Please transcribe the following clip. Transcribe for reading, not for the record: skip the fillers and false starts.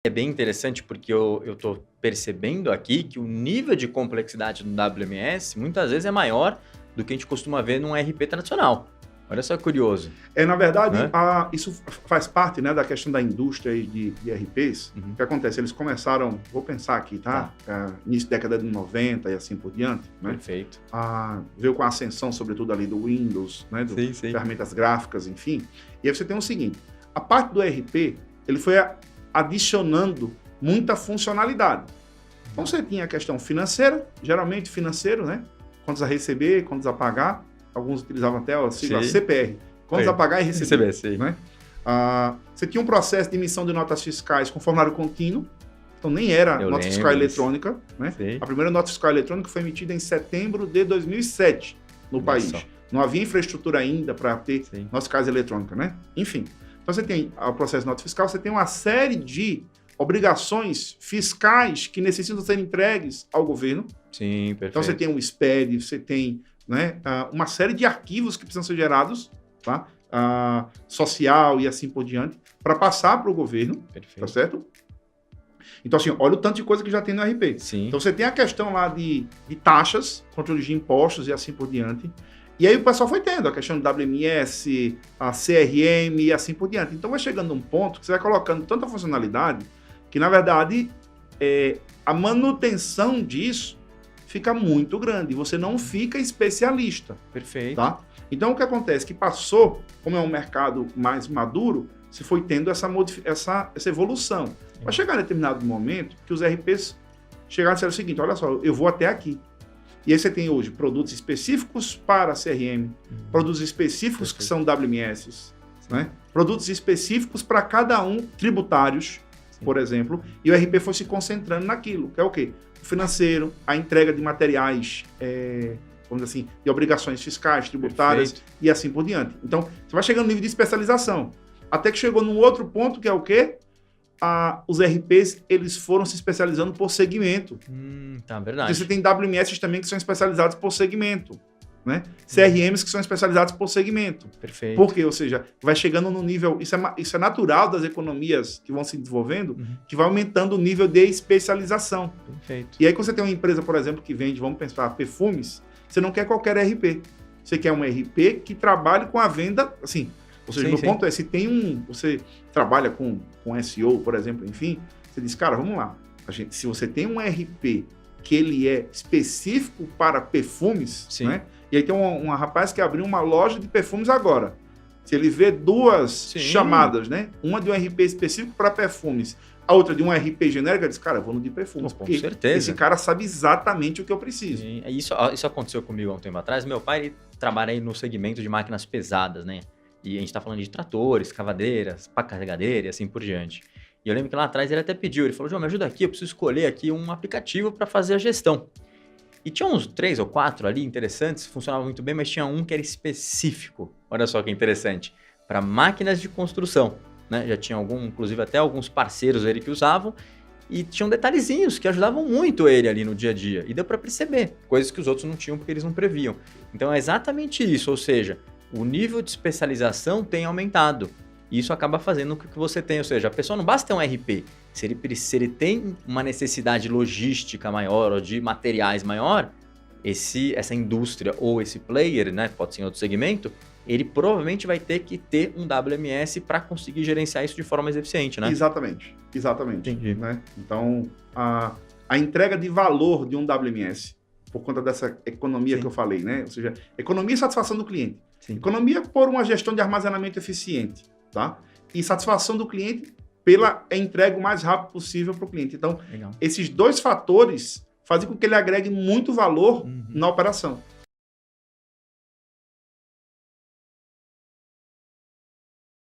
É bem interessante porque eu tô percebendo aqui que o nível de complexidade do WMS muitas vezes é maior do que a gente costuma ver num RP tradicional. Olha só que curioso, Na verdade, né? isso faz parte, né, da questão da indústria aí de RPs. Uhum. O que acontece? Eles começaram, vou pensar aqui, tá? Início da década de 90 e assim por diante, né? Perfeito. Veio com a ascensão, sobretudo, ali do Windows, né? Sim. Ferramentas gráficas, enfim. E aí você tem o seguinte, a parte do RP, ele foi adicionando muita funcionalidade. Então você tinha a questão financeira, geralmente financeiro, né? Contas a receber, contas a pagar. Alguns utilizavam até a sigla CPR, contas a pagar e receber. Né? Você tinha um processo de emissão de notas fiscais com formulário contínuo, então nem era nota fiscal eletrônica. Né? A primeira nota fiscal eletrônica foi emitida em setembro de 2007 no país. Não havia infraestrutura ainda para ter nota fiscal eletrônica. Né? Enfim, então você tem o processo de nota fiscal, você tem uma série de obrigações fiscais que necessitam ser entregues ao governo. Sim, perfeito. Então você tem um SPED, você tem, né, uma série de arquivos que precisam ser gerados, tá? Social e assim por diante, para passar para o governo, tá certo? Então, assim, olha o tanto de coisa que já tem no RP. Sim. Então, você tem a questão lá de taxas, controle de impostos e assim por diante. E aí o pessoal foi tendo a questão do WMS, a CRM e assim por diante. Então, vai chegando um ponto que você vai colocando tanta funcionalidade que, na verdade, a manutenção disso fica muito grande. Você não fica especialista. Perfeito. Tá? Então, o que acontece? Que passou, como é um mercado mais maduro, se foi tendo essa evolução. Vai chegar em determinado momento que os RPs chegaram e disseram o seguinte, olha só, eu vou até aqui. E aí você tem hoje produtos específicos para CRM, produtos específicos que são WMS, né? Produtos específicos para cada um, tributários, por exemplo, e o RP foi se concentrando naquilo, que é o quê? O financeiro, a entrega de materiais, vamos dizer assim, de obrigações fiscais, tributárias e assim por diante. Então, você vai chegando no nível de especialização. Até que chegou num outro ponto, que é o quê? Os RPs, eles foram se especializando por segmento. Tá, verdade. Então, você tem WMS também que são especializados por segmento, né? CRMs que são especializados por segmento. Perfeito. Por quê? Ou seja, vai chegando no nível... Isso é natural das economias que vão se desenvolvendo, que vai aumentando o nível de especialização. Perfeito. E aí, quando você tem uma empresa, por exemplo, que vende, vamos pensar, perfumes, você não quer qualquer RP. Você quer um RP que trabalhe com a venda, assim... Ou seja, meu ponto é, se tem você trabalha com SEO, por exemplo, enfim, você diz, cara, vamos lá. Se você tem um RP que ele é específico para perfumes, né? E aí tem um rapaz que abriu uma loja de perfumes agora. Se ele vê duas chamadas, né? Uma de um RP específico para perfumes, a outra de um RP genérico, ele diz, cara, eu vou no de perfumes. Com certeza. Esse cara sabe exatamente o que eu preciso. Sim. Isso aconteceu comigo há um tempo atrás. Meu pai trabalha aí no segmento de máquinas pesadas, né? E a gente tá falando de tratores, cavadeiras, pá carregadeira e assim por diante. E eu lembro que lá atrás ele até pediu, ele falou, João, me ajuda aqui, eu preciso escolher aqui um aplicativo para fazer a gestão. E tinha uns 3 ou 4 ali interessantes, funcionavam muito bem, mas tinha um que era específico. Olha só que interessante, para máquinas de construção, né? Já tinha inclusive até alguns parceiros ele que usavam, e tinham detalhezinhos que ajudavam muito ele ali no dia a dia. E deu para perceber, coisas que os outros não tinham porque eles não previam. Então é exatamente isso, ou seja, o nível de especialização tem aumentado. E isso acaba fazendo com que você tenha, ou seja, a pessoa não basta ter um RP. Se ele tem uma necessidade logística maior ou de materiais maior, essa indústria ou esse player, né, pode ser em outro segmento, ele provavelmente vai ter que ter um WMS para conseguir gerenciar isso de forma mais eficiente, né? Exatamente. Entendi. Né? Então, a entrega de valor de um WMS, por conta dessa economia que eu falei, né? Ou seja, economia e satisfação do cliente. Economia por uma gestão de armazenamento eficiente, tá? E satisfação do cliente pela entrega o mais rápido possível para o cliente. Então, esses dois fatores fazem com que ele agregue muito valor na operação.